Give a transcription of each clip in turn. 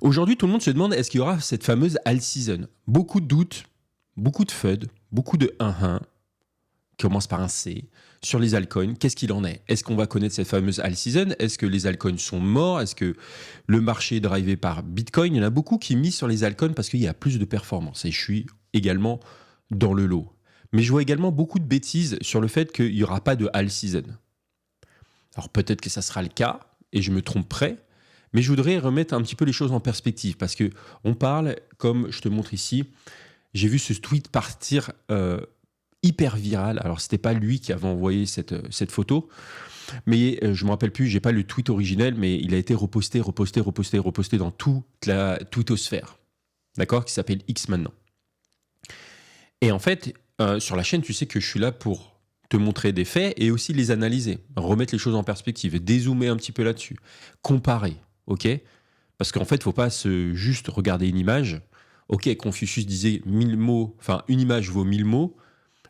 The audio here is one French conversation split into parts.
Aujourd'hui, tout le monde se demande est-ce qu'il y aura cette fameuse alt season. Beaucoup de doutes, beaucoup de FUD, beaucoup de 1-1, qui commence par un C, sur les altcoins. Qu'est-ce qu'il en est? Est-ce qu'on va connaître cette fameuse alt season? Est-ce que les altcoins sont morts? Est-ce que le marché est drivé par Bitcoin? Il y en a beaucoup qui misent sur les altcoins parce qu'il y a plus de performance. Et je suis également dans le lot. Mais je vois également beaucoup de bêtises sur le fait qu'il n'y aura pas de alt season. Alors peut-être que ça sera le cas, et je me tromperai, mais je voudrais remettre un petit peu les choses en perspective, parce qu'on parle, comme je te montre ici, j'ai vu ce tweet partir hyper viral. Alors c'était pas lui qui avait envoyé cette photo, mais je ne me rappelle plus, j'ai pas le tweet originel, mais il a été reposté dans toute la twittosphère, d'accord, qui s'appelle X maintenant. Et en fait, sur la chaîne, tu sais que je suis là pour te montrer des faits et aussi les analyser, remettre les choses en perspective, dézoomer un petit peu là-dessus, comparer, ok? Parce qu'en fait, il ne faut pas juste regarder une image. Ok, Confucius disait 1000 mots, enfin une image vaut 1000 mots,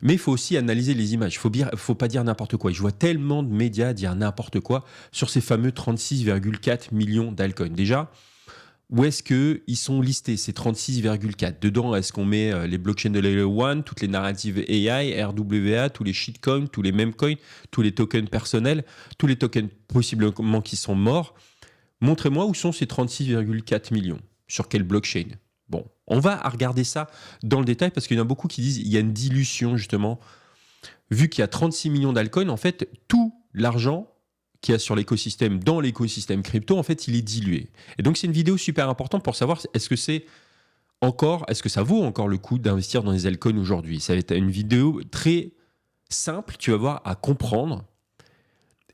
mais il faut aussi analyser les images. Il ne faut pas dire n'importe quoi. Je vois tellement de médias dire n'importe quoi sur ces fameux 36,4 millions d'altcoins. Déjà, où est-ce qu'ils sont listés, ces 36,4? Dedans, est-ce qu'on met les blockchains de Layer 1, toutes les narratives AI, RWA, tous les shitcoins, tous les memecoins, tous les tokens personnels, tous les tokens possiblement qui sont morts? Montrez-moi où sont ces 36,4 millions. Sur quelle blockchain? Bon, on va regarder ça dans le détail parce qu'il y en a beaucoup qui disent qu'il y a une dilution justement. Vu qu'il y a 36 millions d'altcoins, en fait, tout l'argent qu'il y a sur l'écosystème, dans l'écosystème crypto, en fait, il est dilué. Et donc, c'est une vidéo super importante pour savoir est-ce que ça vaut encore le coup d'investir dans les altcoins aujourd'hui. Ça va être une vidéo très simple, tu vas voir, à comprendre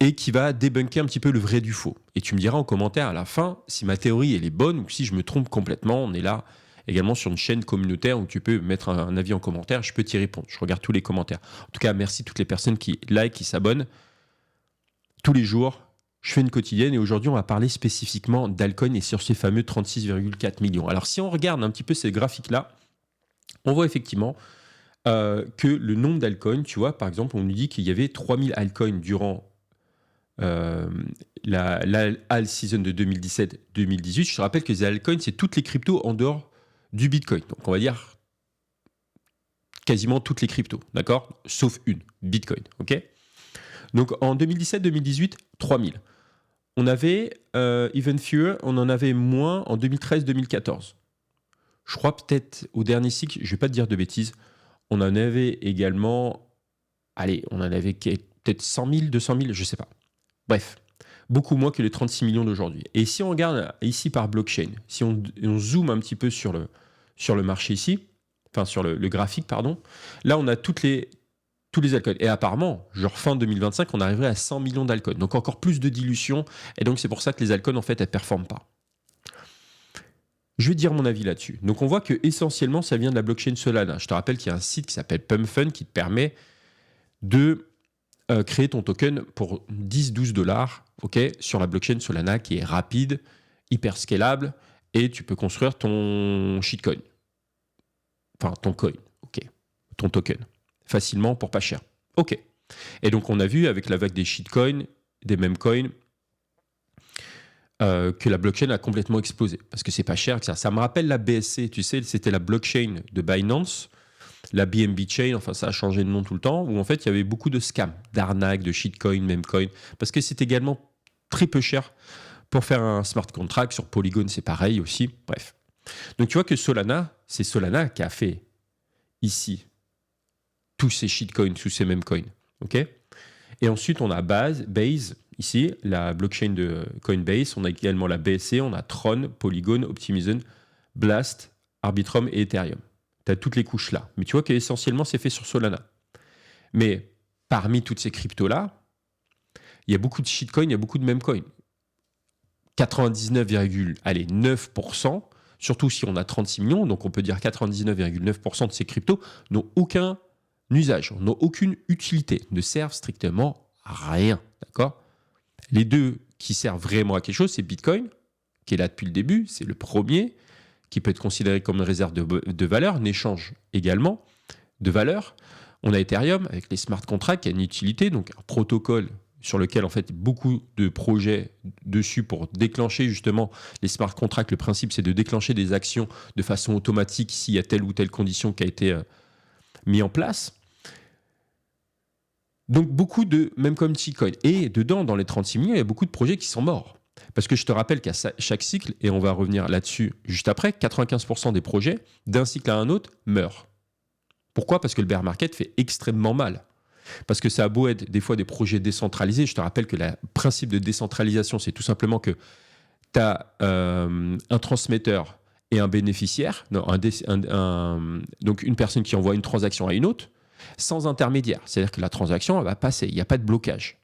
et qui va débunker un petit peu le vrai du faux. Et tu me diras en commentaire à la fin si ma théorie elle est bonne ou si je me trompe complètement. On est là également sur une chaîne communautaire où tu peux mettre un avis en commentaire, je peux t'y répondre. Je regarde tous les commentaires. En tout cas, merci à toutes les personnes qui like, qui s'abonnent. Tous les jours, je fais une quotidienne et aujourd'hui, on va parler spécifiquement d'altcoin et sur ces fameux 36,4 millions. Alors, si on regarde un petit peu ces graphiques-là, on voit effectivement que le nombre d'altcoins, tu vois, par exemple, on nous dit qu'il y avait 3000 altcoins durant la alt season de 2017-2018. Je te rappelle que les altcoins, c'est toutes les cryptos en dehors du Bitcoin. Donc, on va dire quasiment toutes les cryptos, d'accord? Sauf une, Bitcoin, ok? Donc, en 2017-2018, 3000. On avait Even Fewer, on en avait moins en 2013-2014. Je crois peut-être au dernier cycle, je ne vais pas te dire de bêtises, on en avait également, on en avait peut-être 100 000, 200 000, je ne sais pas. Bref, beaucoup moins que les 36 millions d'aujourd'hui. Et si on regarde ici par blockchain, si on zoome un petit peu sur le marché ici, enfin sur le graphique, pardon, là on a tous les altcoins. Et apparemment, genre fin 2025, on arriverait à 100 millions d'altcoins. Donc encore plus de dilution. Et donc c'est pour ça que les altcoins, en fait, elles ne performent pas. Je vais dire mon avis là-dessus. Donc on voit que essentiellement, ça vient de la blockchain Solana. Je te rappelle qu'il y a un site qui s'appelle PumpFund qui te permet de créer ton token pour 10-12 dollars, okay, sur la blockchain Solana qui est rapide, hyper scalable, et tu peux construire ton shitcoin. Enfin, ton coin, ok, ton token, facilement pour pas cher. Ok. Et donc, on a vu avec la vague des shitcoins, des memecoins, que la blockchain a complètement explosé, parce que c'est pas cher que ça. Ça me rappelle la BSC, tu sais, c'était la blockchain de Binance, la BNB Chain, enfin ça a changé de nom tout le temps, où en fait il y avait beaucoup de scams, d'arnaques, de shitcoin, memecoin, parce que c'est également très peu cher pour faire un smart contract. Sur Polygon, c'est pareil aussi. Bref. Donc tu vois que Solana, c'est Solana qui a fait ici tous ces shitcoins, tous ces memecoins. Okay, et ensuite, on a Base, ici, la blockchain de Coinbase. On a également la BSC, on a Tron, Polygon, Optimism, Blast, Arbitrum et Ethereum. Tu as toutes les couches là. Mais tu vois qu'essentiellement, c'est fait sur Solana. Mais parmi toutes ces cryptos-là, il y a beaucoup de shitcoins, il y a beaucoup de memecoins. 99,9%, surtout si on a 36 millions, donc on peut dire 99,9% de ces cryptos n'ont aucun usage, n'ont aucune utilité, ne servent strictement à rien. D'accord ? Les deux qui servent vraiment à quelque chose, c'est Bitcoin, qui est là depuis le début, c'est le premier, qui peut être considéré comme une réserve de valeur, un échange également de valeur. On a Ethereum avec les smart contracts qui a une utilité, donc un protocole sur lequel en fait beaucoup de projets dessus pour déclencher justement les smart contracts. Le principe, c'est de déclencher des actions de façon automatique s'il y a telle ou telle condition qui a été mise en place. Donc beaucoup de, même comme Bitcoin. Et dedans, dans les 36 millions, il y a beaucoup de projets qui sont morts. Parce que je te rappelle qu'à chaque cycle, et on va revenir là-dessus juste après, 95% des projets, d'un cycle à un autre, meurent. Pourquoi ? Parce que le bear market fait extrêmement mal. Parce que ça a beau être des fois des projets décentralisés. Je te rappelle que le principe de décentralisation, c'est tout simplement que tu as un transmetteur et un bénéficiaire, donc une personne qui envoie une transaction à une autre, sans intermédiaire. C'est-à-dire que la transaction, elle va passer, il n'y a pas de blocage.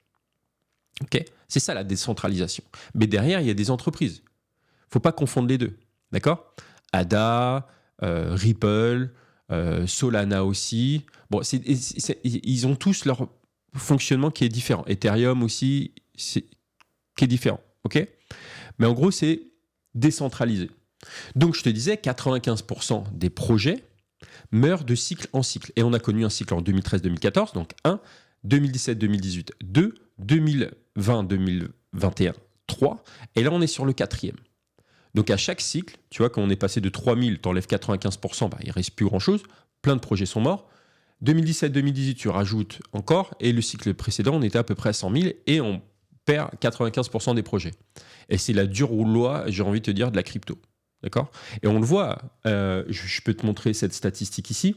Okay, c'est ça la décentralisation. Mais derrière, il y a des entreprises. Il ne faut pas confondre les deux. D'accord ? ADA, Ripple, Solana aussi. Bon, ils ont tous leur fonctionnement qui est différent. Ethereum aussi, qui est différent. Okay ? Mais en gros, c'est décentralisé. Donc, je te disais, 95% des projets meurent de cycle en cycle. Et on a connu un cycle en 2013-2014, donc 1, 2017-2018, 2, 2020-2021, 3. Et là, on est sur le 4e. Donc, à chaque cycle, tu vois, quand on est passé de 3000, tu enlèves 95%, il ne reste plus grand-chose. Plein de projets sont morts. 2017-2018, tu rajoutes encore. Et le cycle précédent, on était à peu près à 100 000 et on perd 95% des projets. Et c'est la dure loi, j'ai envie de te dire, de la crypto. D'accord ? Et on le voit, je peux te montrer cette statistique ici.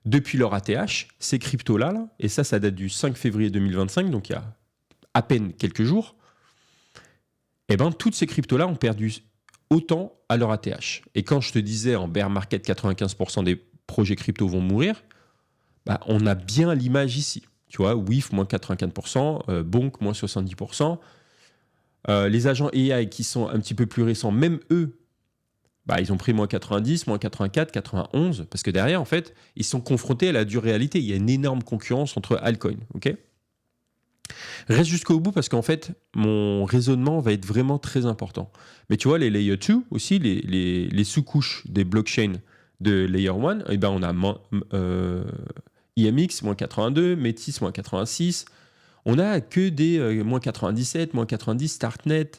Depuis leur ATH, ces cryptos-là, et ça date du 5 février 2025, donc il y a à peine quelques jours, et ben, toutes ces cryptos-là ont perdu autant à leur ATH. Et quand je te disais en bear market, 95% des projets crypto vont mourir, bah, on a bien l'image ici. Tu vois, WIF, moins 84%, Bonk, moins 70%. Les agents AI qui sont un petit peu plus récents, même eux, bah, ils ont pris moins 90, moins 84, 91, parce que derrière, en fait, ils sont confrontés à la dure réalité. Il y a une énorme concurrence entre altcoins. Okay ? Reste jusqu'au bout parce qu'en fait, mon raisonnement va être vraiment très important. Mais tu vois, les Layer 2 aussi, les sous-couches des blockchains de Layer 1, eh ben, on a IMX, moins 82, Métis, moins 86. On n'a que des moins 97, moins 90, Startnet,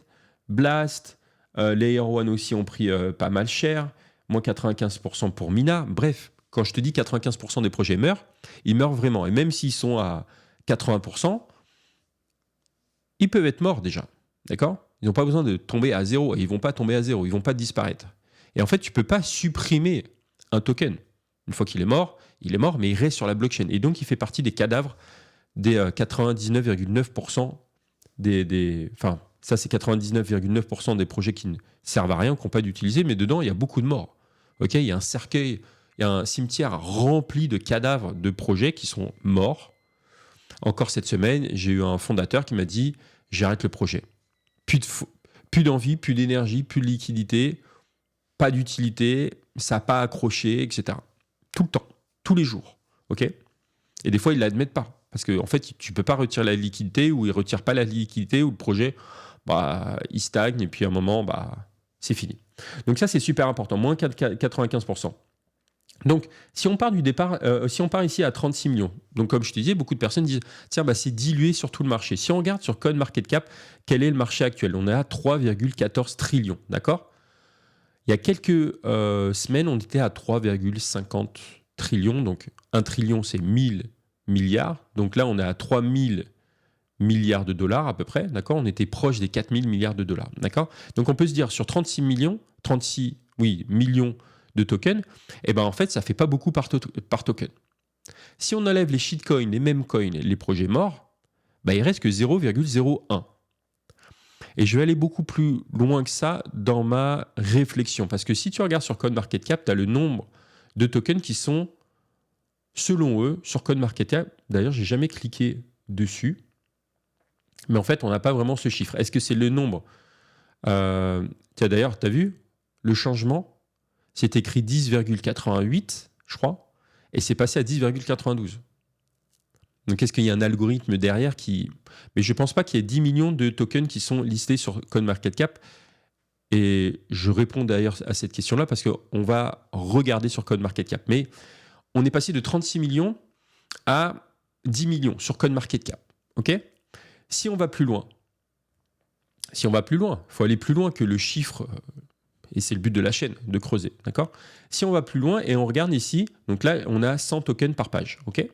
Blast, Layer 1 aussi ont pris pas mal cher, moins 95% pour Mina. Bref, quand je te dis 95% des projets meurent, ils meurent vraiment. Et même s'ils sont à 80%, ils peuvent être morts déjà. D'accord ? Ils n'ont pas besoin de tomber à zéro. Et ils ne vont pas tomber à zéro. Ils ne vont pas disparaître. Et en fait, tu ne peux pas supprimer un token. Une fois qu'il est mort, mais il reste sur la blockchain. Et donc, il fait partie des cadavres des 99,9% Enfin, ça, c'est 99,9% des projets qui ne servent à rien, qui n'ont pas d'utilité, mais dedans, il y a beaucoup de morts. Okay, il y a un cercueil, il y a un cimetière rempli de cadavres de projets qui sont morts. Encore cette semaine, j'ai eu un fondateur qui m'a dit « J'arrête le projet. Plus d'envie, plus d'énergie, plus de liquidité, pas d'utilité, ça n'a pas accroché, etc. » Tout le temps, tous les jours. Okay, et des fois, ils ne l'admettent pas. Parce qu'en fait, tu ne peux pas retirer la liquidité ou ils ne retirent pas la liquidité ou le projet, il stagne et puis à un moment, c'est fini. Donc ça, c'est super important, moins 95%. Donc, si on part du départ, si on part ici à 36 millions, donc comme je te disais, beaucoup de personnes disent, tiens, c'est dilué sur tout le marché. Si on regarde sur CoinMarketCap, quel est le marché actuel ? On est à 3,14 trillions, d'accord ? Il y a quelques semaines, on était à 3,50 trillions, donc 1 trillion, c'est 1000 milliards. Donc là, on est à 3000 milliards de dollars à peu près, d'accord ? On était proche des 4000 milliards de dollars, d'accord ? Donc on peut se dire sur 36 millions de tokens, eh ben en fait, ça fait pas beaucoup par token. Si on enlève les shitcoins, les meme coins, les projets morts, il reste que 0,01. Et je vais aller beaucoup plus loin que ça dans ma réflexion. Parce que si tu regardes sur CoinMarketCap, tu as le nombre de tokens qui sont, selon eux, sur CoinMarketCap. D'ailleurs, je n'ai jamais cliqué dessus. Mais en fait, on n'a pas vraiment ce chiffre. Est-ce que c'est le nombre D'ailleurs, tu as vu le changement ? C'est écrit 10,88, je crois, et c'est passé à 10,92. Donc, est-ce qu'il y a un algorithme derrière qui... Mais je ne pense pas qu'il y ait 10 millions de tokens qui sont listés sur CoinMarketCap. Et je réponds d'ailleurs à cette question-là parce qu'on va regarder sur CoinMarketCap. Mais on est passé de 36 millions à 10 millions sur CoinMarketCap. OK ? Si on va plus loin, il faut aller plus loin que le chiffre, et c'est le but de la chaîne, de creuser, d'accord? Si on va plus loin et on regarde ici, donc là, on a 100 tokens par page, ok?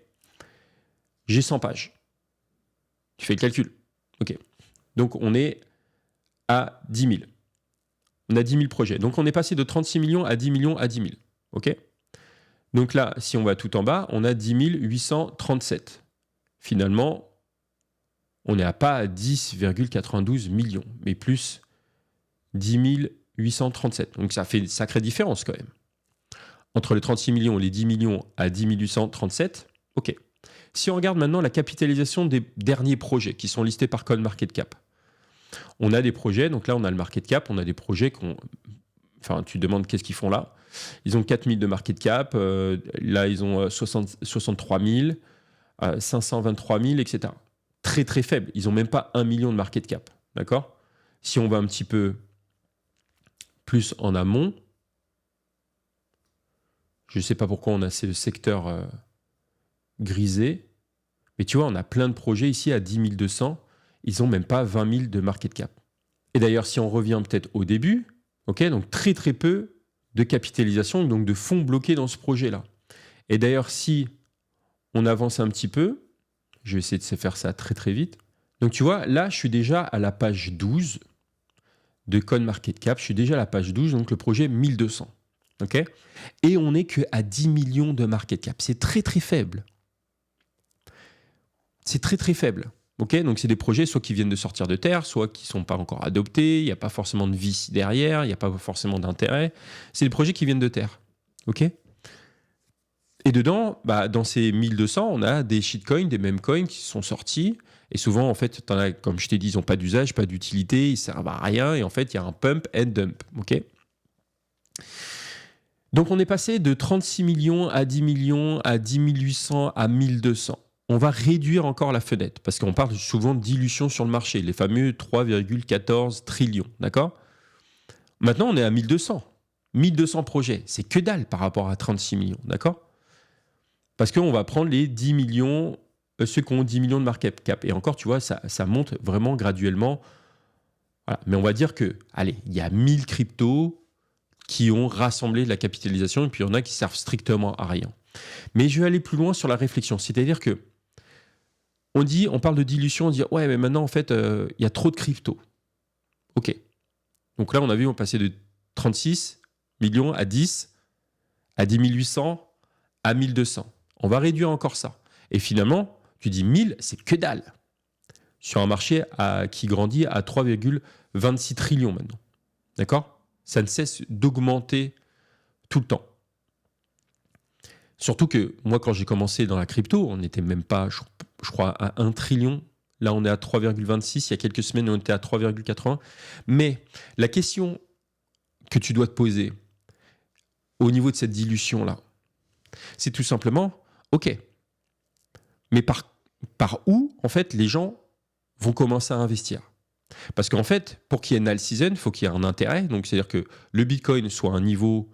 J'ai 100 pages. Tu fais le calcul, ok? Donc, on est à 10 000. On a 10 000 projets. Donc, on est passé de 36 millions à 10 millions à 10 000, ok? Donc là, si on va tout en bas, on a 10 837. Finalement, on n'est pas à 10,92 millions, mais plus 10 837. Donc ça fait une sacrée différence quand même. Entre les 36 millions et les 10 millions à 10 837, ok. Si on regarde maintenant la capitalisation des derniers projets qui sont listés par CoinMarketCap, on a des projets, donc là on a le market cap, on a des projets qu'on... Enfin, tu te demandes qu'est-ce qu'ils font là. Ils ont 4 000 de market cap, là ils ont 63 000, 523 000, etc. Très très faible. Ils n'ont même pas 1 million de market cap. D'accord? Si on va un petit peu plus en amont, je ne sais pas pourquoi on a ce secteur grisé, mais tu vois, on a plein de projets ici à 10 200. Ils n'ont même pas 20 000 de market cap. Et d'ailleurs, si on revient peut-être au début, ok, donc très très peu de capitalisation, donc de fonds bloqués dans ce projet-là. Et d'ailleurs, si on avance un petit peu, je vais essayer de faire ça très très vite. Donc tu vois, là, je suis déjà à la page 12 de CoinMarketCap. Je suis déjà à la page 12, donc le projet 1200. Ok ? Et on n'est qu'à 10 millions de market cap. C'est très très faible. C'est très très faible. Ok ? Donc c'est des projets soit qui viennent de sortir de terre, soit qui ne sont pas encore adoptés. Il n'y a pas forcément de VC derrière, il n'y a pas forcément d'intérêt. C'est des projets qui viennent de terre. Ok ? Et dedans, dans ces 1200, on a des shitcoins, des memecoins qui sont sortis. Et souvent, en fait, comme je t'ai dit, ils n'ont pas d'usage, pas d'utilité, ils ne servent à rien. Et en fait, il y a un pump and dump. Ok ? Donc, on est passé de 36 millions à 10 millions, à 10 800, à 1200. On va réduire encore la fenêtre parce qu'on parle souvent de dilution sur le marché, les fameux 3,14 trillions. D'accord ? Maintenant, on est à 1200. 1200 projets. C'est que dalle par rapport à 36 millions. D'accord ? Parce qu'on va prendre les 10 millions, ceux qui ont 10 millions de market cap. Et encore, tu vois, ça monte vraiment graduellement. Voilà. Mais on va dire que, allez, il y a 1000 cryptos qui ont rassemblé de la capitalisation et puis il y en a qui servent strictement à rien. Mais je vais aller plus loin sur la réflexion. C'est-à-dire que on parle de dilution, on dit ouais, mais maintenant, en fait, il y a trop de cryptos. OK. Donc là, on a vu, on passait de 36 millions à 10, à 10 800, à 1200. On va réduire encore ça. Et finalement, tu dis 1000, c'est que dalle. Sur un marché qui grandit à 3,26 trillions maintenant. D'accord ? Ça ne cesse d'augmenter tout le temps. Surtout que moi, quand j'ai commencé dans la crypto, on n'était même pas, je crois, à 1 trillion. Là, on est à 3,26. Il y a quelques semaines, on était à 3,80. Mais la question que tu dois te poser au niveau de cette dilution-là, c'est tout simplement, OK, mais par où, en fait, les gens vont commencer à investir? Parce qu'en fait, pour qu'il y ait une all season, il faut qu'il y ait un intérêt. Donc, c'est-à-dire que le Bitcoin soit à un niveau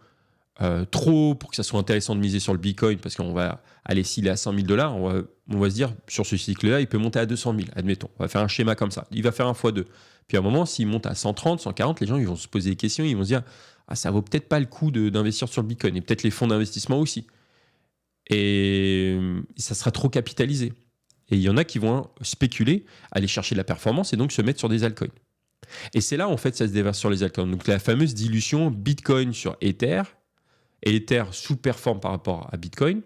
trop pour que ça soit intéressant de miser sur le Bitcoin, parce qu'on va aller, s'il est à 100 000 $, on va se dire, sur ce cycle-là, il peut monter à 200 000, admettons. On va faire un schéma comme ça. Il va faire un x2. Puis à un moment, s'il monte à 130, 140, les gens ils vont se poser des questions, ils vont se dire, ah, ça vaut peut-être pas le coup d'investir sur le Bitcoin, et peut-être les fonds d'investissement aussi. Et ça sera trop capitalisé. Et il y en a qui vont spéculer, aller chercher de la performance et donc se mettre sur des altcoins. Et c'est là, en fait, ça se déverse sur les altcoins. Donc la fameuse dilution Bitcoin sur Ether, et Ether sous-performe par rapport à Bitcoin,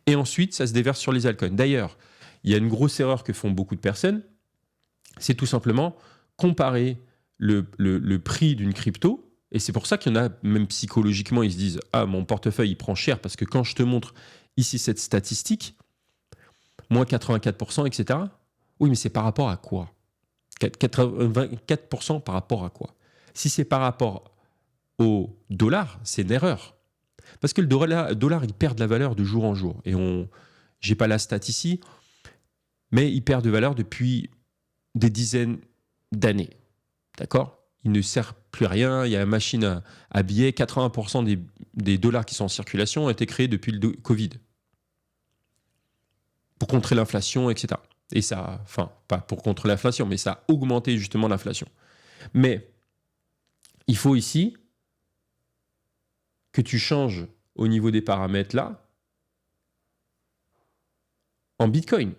et ensuite, ça se déverse sur les altcoins. D'ailleurs, il y a une grosse erreur que font beaucoup de personnes, c'est tout simplement comparer le prix d'une crypto, et c'est pour ça qu'il y en a, même psychologiquement, ils se disent « Ah, mon portefeuille, il prend cher, parce que quand je te montre ici cette statistique, moins 84%, etc. » Oui, mais c'est par rapport à quoi ? 84% par rapport à quoi ? Si c'est par rapport au dollar, c'est une erreur. Parce que le dollar, il perd de la valeur de jour en jour. Et j'ai pas la stat ici, mais il perd de valeur depuis des dizaines d'années. D'accord ? Il ne sert plus à rien. Il y a une machine à billets. 80% des dollars qui sont en circulation ont été créés depuis le Covid. Pour contrer l'inflation, etc. Et ça, enfin, pas pour contre l'inflation, mais ça a augmenté justement l'inflation. Mais il faut ici que tu changes au niveau des paramètres là en Bitcoin.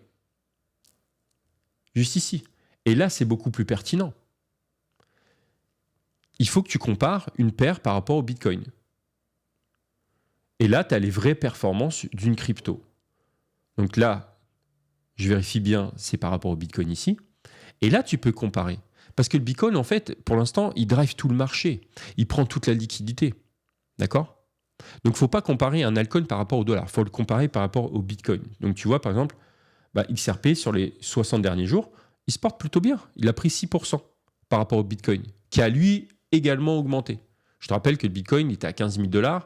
Juste ici. Et là, c'est beaucoup plus pertinent. Il faut que tu compares une paire par rapport au Bitcoin. Et là, tu as les vraies performances d'une crypto. Donc là, je vérifie bien, c'est par rapport au Bitcoin ici. Et là, tu peux comparer. Parce que le Bitcoin, en fait, pour l'instant, il drive tout le marché. Il prend toute la liquidité. D'accord ? Donc, il ne faut pas comparer un altcoin par rapport au dollar. Il faut le comparer par rapport au Bitcoin. Donc, tu vois, par exemple, XRP, sur les 60 derniers jours, il se porte plutôt bien. Il a pris 6% par rapport au Bitcoin, qui a, lui, également augmenté. Je te rappelle que le Bitcoin, il était à 15 000 $.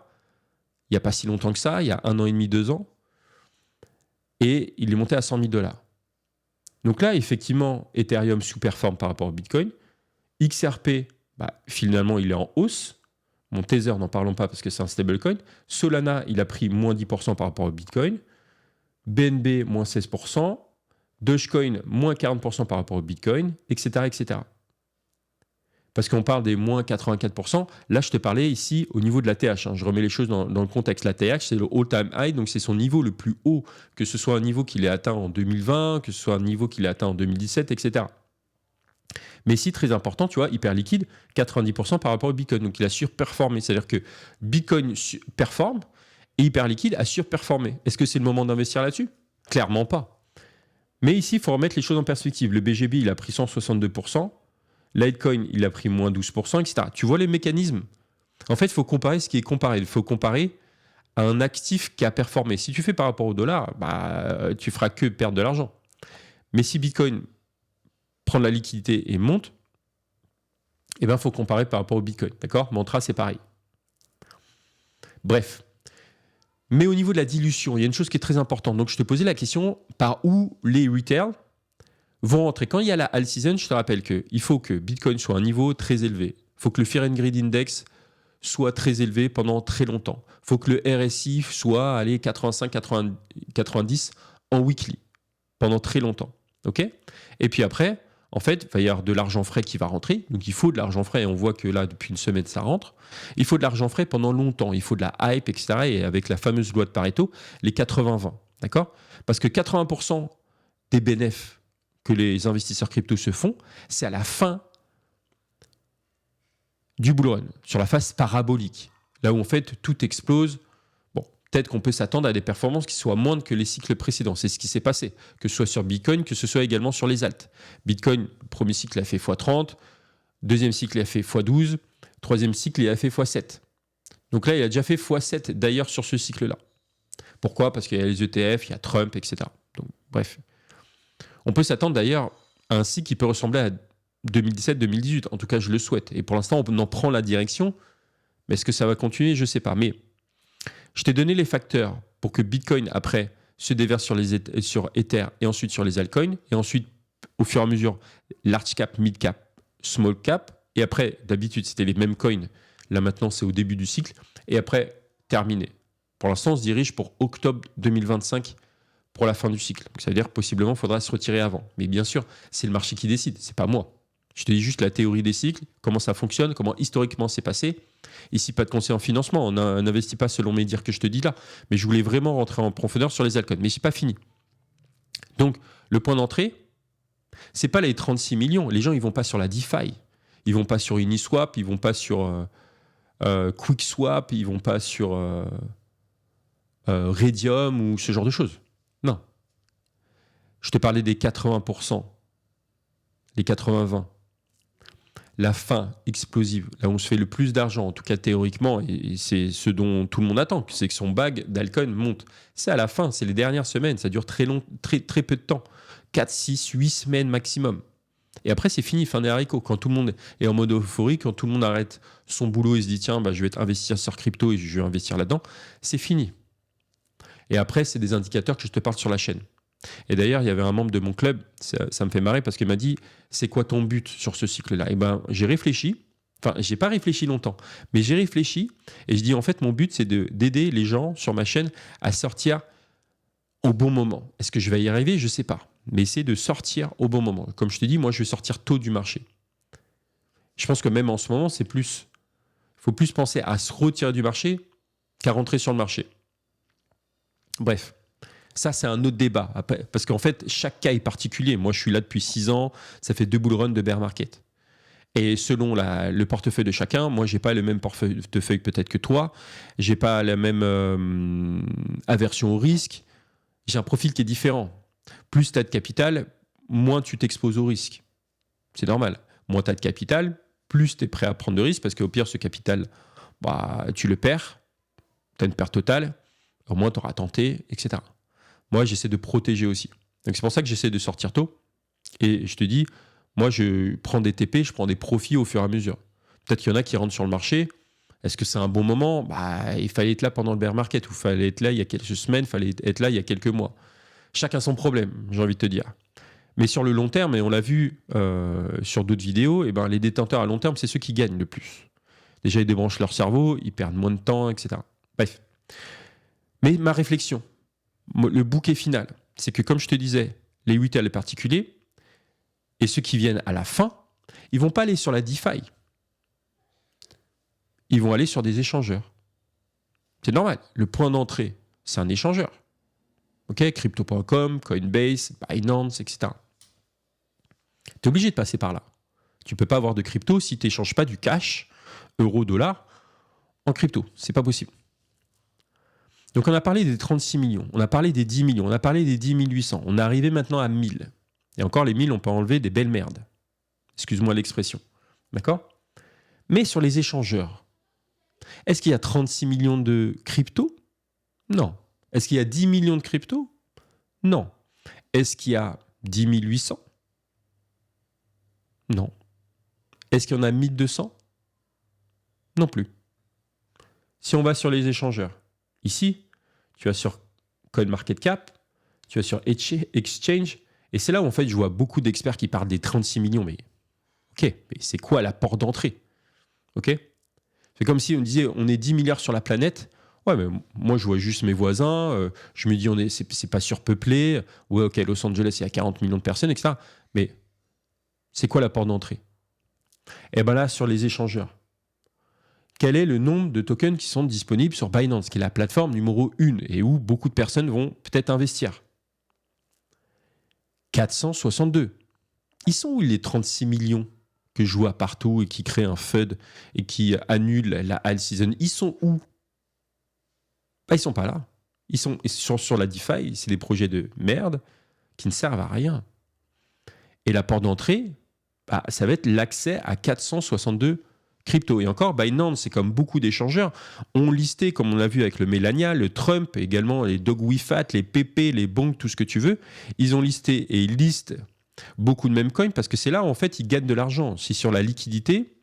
Il n'y a pas si longtemps que ça, il y a 1 an et demi, 2 ans. Et il est monté à 100 000 $. Donc là, effectivement, Ethereum sous-performe par rapport au Bitcoin. XRP, finalement, il est en hausse. Mon Tether, n'en parlons pas parce que c'est un stablecoin. Solana, il a pris moins 10% par rapport au Bitcoin. BNB, moins 16%. Dogecoin, moins 40% par rapport au Bitcoin, etc., etc. Parce qu'on parle des moins 84%. Là, je te parlais ici au niveau de la TH. Je remets les choses dans le contexte. La TH, c'est le all-time high, donc c'est son niveau le plus haut, que ce soit un niveau qu'il ait atteint en 2020, que ce soit un niveau qu'il ait atteint en 2017, etc. Mais ici, très important, tu vois, hyper liquide, 90% par rapport au Bitcoin. Donc, il a surperformé. C'est-à-dire que Bitcoin performe et hyper liquide a surperformé. Est-ce que c'est le moment d'investir là-dessus ? Clairement pas. Mais ici, il faut remettre les choses en perspective. Le BGB, il a pris 162%. Litecoin, il a pris moins 12%, etc. Tu vois les mécanismes ? En fait, il faut comparer ce qui est comparé. Il faut comparer à un actif qui a performé. Si tu fais par rapport au dollar, tu feras que perdre de l'argent. Mais si Bitcoin prend de la liquidité et monte, il faut comparer par rapport au Bitcoin. D'accord ? Mantra, c'est pareil. Bref. Mais au niveau de la dilution, il y a une chose qui est très importante. Donc, je te posais la question, par où les retail vont rentrer. Quand il y a la all season, je te rappelle qu'il faut que Bitcoin soit à un niveau très élevé. Il faut que le Fear and Greed Index soit très élevé pendant très longtemps. Il faut que le RSI soit à 85-90 en weekly pendant très longtemps. Okay ? Et puis après, en fait, il va y avoir de l'argent frais qui va rentrer. Donc, il faut de l'argent frais. Et on voit que là, depuis une semaine, ça rentre. Il faut de l'argent frais pendant longtemps. Il faut de la hype, etc. Et avec la fameuse loi de Pareto, les 80-20. D'accord ? Parce que 80% des bénéfices que les investisseurs crypto se font, c'est à la fin du bull run, sur la phase parabolique, là où en fait tout explose. Bon, peut-être qu'on peut s'attendre à des performances qui soient moindres que les cycles précédents. C'est ce qui s'est passé, que ce soit sur Bitcoin, que ce soit également sur les alts. Bitcoin, le premier cycle a fait x30, deuxième cycle il a fait x12, troisième cycle il a fait x7. Donc là, il a déjà fait x7 d'ailleurs sur ce cycle-là. Pourquoi ? Parce qu'il y a les ETF, il y a Trump, etc. Donc, bref. On peut s'attendre d'ailleurs à un cycle qui peut ressembler à 2017-2018. En tout cas, je le souhaite. Et pour l'instant, on en prend la direction. Mais est-ce que ça va continuer ? Je ne sais pas. Mais je t'ai donné les facteurs pour que Bitcoin, après, se déverse sur Ether et ensuite sur les altcoins. Et ensuite, au fur et à mesure, large cap, mid cap, small cap. Et après, d'habitude, c'était les mêmes coins. Là, maintenant, c'est au début du cycle. Et après, terminé. Pour l'instant, on se dirige pour octobre 2025 pour la fin du cycle. Donc, ça veut dire possiblement il faudra se retirer avant. Mais bien sûr, c'est le marché qui décide, c'est pas moi. Je te dis juste la théorie des cycles, comment ça fonctionne, comment historiquement c'est passé. Ici, pas de conseil en financement, on n'investit pas selon mes dires que je te dis là. Mais je voulais vraiment rentrer en profondeur sur les altcoins. Mais c'est pas fini. Donc, le point d'entrée, c'est pas les 36 millions. Les gens, ils vont pas sur la DeFi. Ils vont pas sur Uniswap, ils vont pas sur QuickSwap, ils vont pas sur Redium ou ce genre de choses. Non. Je te parlais des 80%, les 80-20. La fin explosive, là où on se fait le plus d'argent, en tout cas théoriquement, et c'est ce dont tout le monde attend, c'est que son bag d'alcool monte. C'est à la fin, c'est les dernières semaines, ça dure très peu de temps. 4, 6, 8 semaines maximum. Et après, c'est fini, fin des haricots. Quand tout le monde est en mode euphorie, quand tout le monde arrête son boulot et se dit tiens, je vais investir sur crypto et je vais investir là-dedans, c'est fini. Et après, c'est des indicateurs que je te parle sur la chaîne. Et d'ailleurs, il y avait un membre de mon club, ça me fait marrer parce qu'il m'a dit c'est quoi ton but sur ce cycle-là ? Et j'ai réfléchi, enfin, j'ai pas réfléchi longtemps, mais j'ai réfléchi et je dis en fait, mon but, c'est d'aider les gens sur ma chaine à sortir au bon moment. Est-ce que je vais y arriver ? Je sais pas. mais essayer de sortir au bon moment. Comme je te dis, moi, je vais sortir tôt du marché. Je pense que même en ce moment, il faut plus penser à se retirer du marché qu'à rentrer sur le marché. Bref, ça, c'est un autre débat. Parce qu'en fait, chaque cas est particulier. Moi, je suis là depuis 6 ans. Ça fait 2 bull runs de bear market. Et selon le portefeuille de chacun, moi, je n'ai pas le même portefeuille peut-être que toi. Je n'ai pas la même aversion au risque. J'ai un profil qui est différent. Plus tu as de capital, moins tu t'exposes au risque. C'est normal. Moins tu as de capital, plus tu es prêt à prendre de risques, parce qu'au pire, ce capital, tu le perds. Tu as une perte totale. Au moins, tu auras tenté, etc. Moi, j'essaie de protéger aussi. Donc, c'est pour ça que j'essaie de sortir tôt. Et je te dis, moi, je prends des TP, je prends des profits au fur et à mesure. Peut-être qu'il y en a qui rentrent sur le marché. Est-ce que c'est un bon moment ? Il fallait être là pendant le bear market, ou il fallait être là il y a quelques semaines, il fallait être là il y a quelques mois. Chacun son problème, j'ai envie de te dire. Mais sur le long terme, et on l'a vu sur d'autres vidéos, les détenteurs à long terme, c'est ceux qui gagnent le plus. Déjà, ils débranchent leur cerveau, ils perdent moins de temps, etc. Bref. Mais ma réflexion, le bouquet final, c'est que comme je te disais, les 8 à les particuliers, et ceux qui viennent à la fin, ils ne vont pas aller sur la DeFi. Ils vont aller sur des échangeurs. C'est normal. Le point d'entrée, c'est un échangeur. OK, Crypto.com, Coinbase, Binance, etc. Tu es obligé de passer par là. Tu ne peux pas avoir de crypto si tu n'échanges pas du cash, euro, dollar, en crypto. Ce n'est pas possible. Donc on a parlé des 36 millions, on a parlé des 10 millions, on a parlé des 10 800. On est arrivé maintenant à 1000. Et encore, les 1000, on peut enlever des belles merdes. Excuse-moi l'expression. D'accord ? Mais sur les échangeurs, est-ce qu'il y a 36 millions de crypto ? Non. Est-ce qu'il y a 10 millions de crypto ? Non. Est-ce qu'il y a 10 800 ? Non. Est-ce qu'il y en a 1200 ? Non plus. Si on va sur les échangeurs, ici, tu vas sur CoinMarketCap, tu vas sur Exchange, et c'est là où en fait je vois beaucoup d'experts qui parlent des 36 millions, mais ok, mais c'est quoi la porte d'entrée ? Ok ? C'est comme si on disait on est 10 milliards sur la planète. Ouais, mais moi je vois juste mes voisins, je me dis c'est pas surpeuplé. Ouais, ok, Los Angeles il y a 40 millions de personnes, etc. Mais c'est quoi la porte d'entrée ? Et bien là, sur les échangeurs, quel est le nombre de tokens qui sont disponibles sur Binance, qui est la plateforme numéro 1 et où beaucoup de personnes vont peut-être investir ? 462. Ils sont où les 36 millions que je vois partout et qui créent un FUD et qui annulent la all season ? Ils sont où ? Ils sont pas là. Ils sont sur la DeFi, c'est des projets de merde qui ne servent à rien. Et la porte d'entrée, ça va être l'accès à 462 crypto. Et encore, Binance, c'est comme beaucoup d'échangeurs, ont listé, comme on l'a vu avec le Melania, le Trump, également les DogWifat, les PP, les Bonk, tout ce que tu veux. Ils ont listé et ils listent beaucoup de meme coins parce que c'est là où en fait ils gagnent de l'argent. C'est sur la liquidité.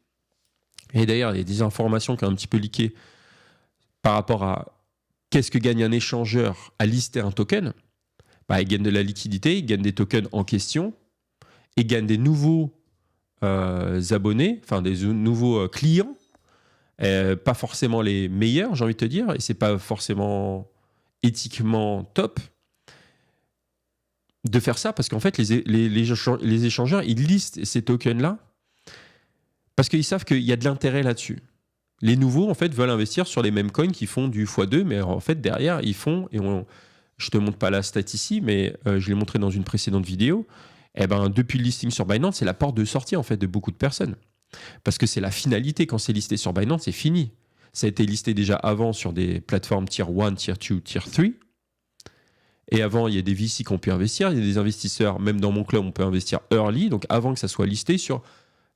Et d'ailleurs, il y a des informations qui ont un petit peu leaké par rapport à qu'est-ce que gagne un échangeur à lister un token. Il gagne de la liquidité, il gagne des tokens en question, il gagne des nouveaux abonnés, enfin des nouveaux clients, pas forcément les meilleurs, j'ai envie de te dire, et c'est pas forcément éthiquement top de faire ça, parce qu'en fait, les échangeurs, ils listent ces tokens-là parce qu'ils savent qu'il y a de l'intérêt là-dessus. Les nouveaux, en fait, veulent investir sur les mêmes coins qui font du x2, mais en fait, derrière, ils font, je te montre pas la stat ici, mais je l'ai montré dans une précédente vidéo, depuis le listing sur Binance, c'est la porte de sortie, en fait, de beaucoup de personnes. Parce que c'est la finalité, quand c'est listé sur Binance, c'est fini. Ça a été listé déjà avant sur des plateformes Tier 1, Tier 2, Tier 3. Et avant, il y a des VC qui ont pu investir, il y a des investisseurs, même dans mon club, on peut investir early, donc avant que ça soit listé sur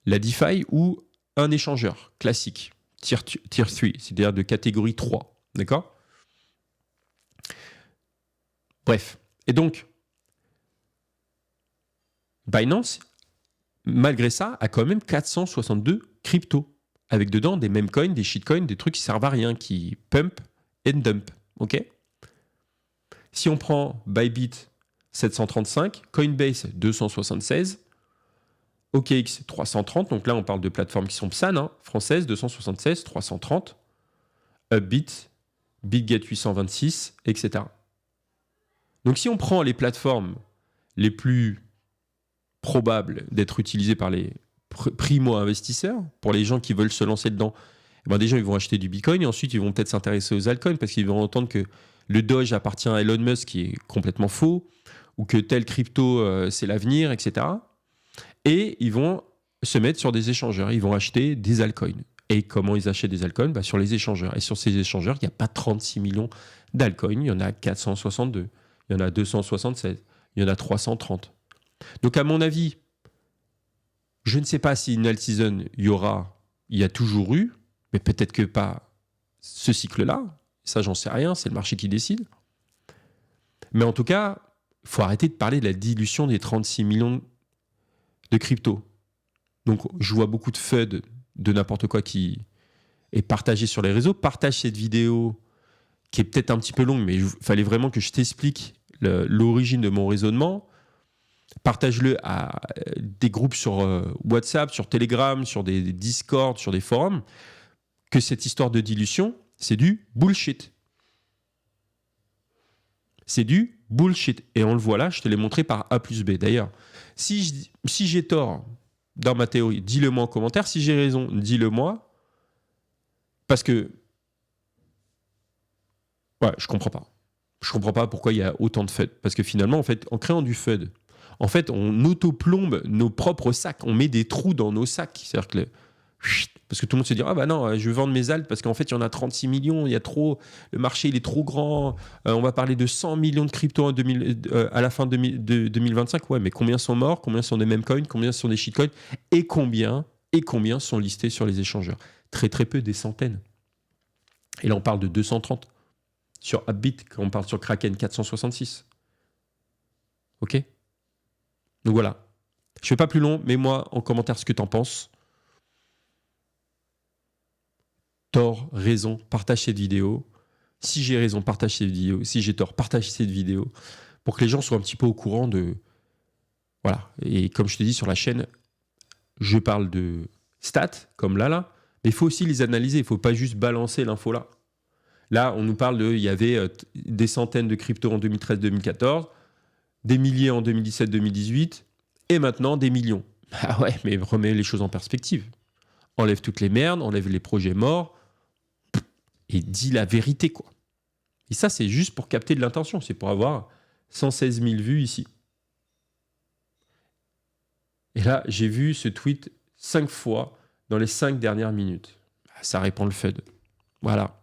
la DeFi ou un échangeur classique, Tier 3, c'est-à-dire de catégorie 3. D'accord ? Bref. Et donc, Binance, malgré ça, a quand même 462 cryptos, avec dedans des meme coins, des shitcoins, des trucs qui servent à rien, qui pump and dump. OK ? Si on prend Bybit 735, Coinbase 276, OKX 330, donc là on parle de plateformes qui sont PSAN, françaises, 276, 330, Upbit, BitGet 826, etc. Donc si on prend les plateformes les plus probables d'être utilisés par les primo-investisseurs, pour les gens qui veulent se lancer dedans. Eh ben déjà, ils vont acheter du Bitcoin et ensuite, ils vont peut-être s'intéresser aux altcoins parce qu'ils vont entendre que le Doge appartient à Elon Musk, qui est complètement faux, ou que tel crypto, c'est l'avenir, etc. Et ils vont se mettre sur des échangeurs. Ils vont acheter des altcoins. Et comment ils achètent des altcoins? Sur les échangeurs. Et sur ces échangeurs, il n'y a pas 36 millions d'altcoins. Il y en a 462. Il y en a 276. Il y en a 330. Donc, à mon avis, je ne sais pas si une alt season, il y a toujours eu, mais peut-être que pas ce cycle-là. Ça, j'en sais rien. C'est le marché qui décide. Mais en tout cas, il faut arrêter de parler de la dilution des 36 millions de crypto. Donc, je vois beaucoup de FUD de n'importe quoi qui est partagé sur les réseaux. Partage cette vidéo qui est peut-être un petit peu longue, mais il fallait vraiment que je t'explique l'origine de mon raisonnement. Partage-le à des groupes sur WhatsApp, sur Telegram, sur des Discord, sur des forums, que cette histoire de dilution, c'est du bullshit. C'est du bullshit. Et on le voit là, je te l'ai montré par A plus B. D'ailleurs, si j'ai tort dans ma théorie, dis-le moi en commentaire. Si j'ai raison, dis-le moi. Parce que je comprends pas. Je comprends pas pourquoi il y a autant de FUD. Parce que finalement, en fait, en créant du FUD, en fait, on autoplombe nos propres sacs. On met des trous dans nos sacs. C'est-à-dire que parce que tout le monde se dit ah bah non, je vais vendre mes alts parce qu'en fait, il y en a 36 millions, il y a trop, le marché il est trop grand. On va parler de 100 millions de crypto à la fin de 2025. Ouais, mais combien sont morts? Combien sont des meme coins? Combien sont des shitcoins? Et combien sont listés sur les échangeurs? Très très peu, des centaines. Et là, on parle de 230. Sur Upbit, quand on parle sur Kraken, 466. Ok? Donc voilà. Je ne fais pas plus long, mets-moi en commentaire ce que tu en penses. Tort, raison, partage cette vidéo. Si j'ai raison, partage cette vidéo. Si j'ai tort, partage cette vidéo. Pour que les gens soient un petit peu au courant de... Voilà. Et comme je te dis sur la chaîne, je parle de stats, comme là. Mais il faut aussi les analyser. Il ne faut pas juste balancer l'info là. Là, on nous parle il y avait des centaines de cryptos en 2013-2014, des milliers en 2017-2018, et maintenant des millions. Ah ouais, mais remets les choses en perspective. Enlève toutes les merdes, enlève les projets morts, et dis la vérité, quoi. Et ça, c'est juste pour capter de l'intention. C'est pour avoir 116 000 vues ici. Et là, j'ai vu ce tweet 5 fois dans les 5 dernières minutes. Ça répand le FUD. Voilà.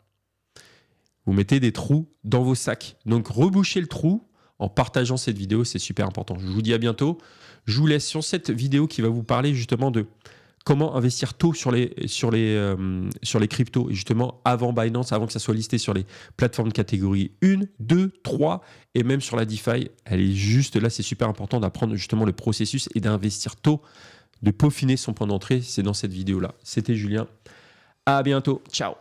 Vous mettez des trous dans vos sacs. Donc, rebouchez le trou en partageant cette vidéo. C'est super important. Je vous dis à bientôt. Je vous laisse sur cette vidéo qui va vous parler justement de comment investir tôt sur les cryptos, et justement avant Binance, avant que ça soit listé sur les plateformes de catégorie 1, 2, 3 et même sur la DeFi. Elle est juste là, c'est super important d'apprendre justement le processus et d'investir tôt, de peaufiner son point d'entrée. C'est dans cette vidéo-là. C'était Julien. À bientôt. Ciao.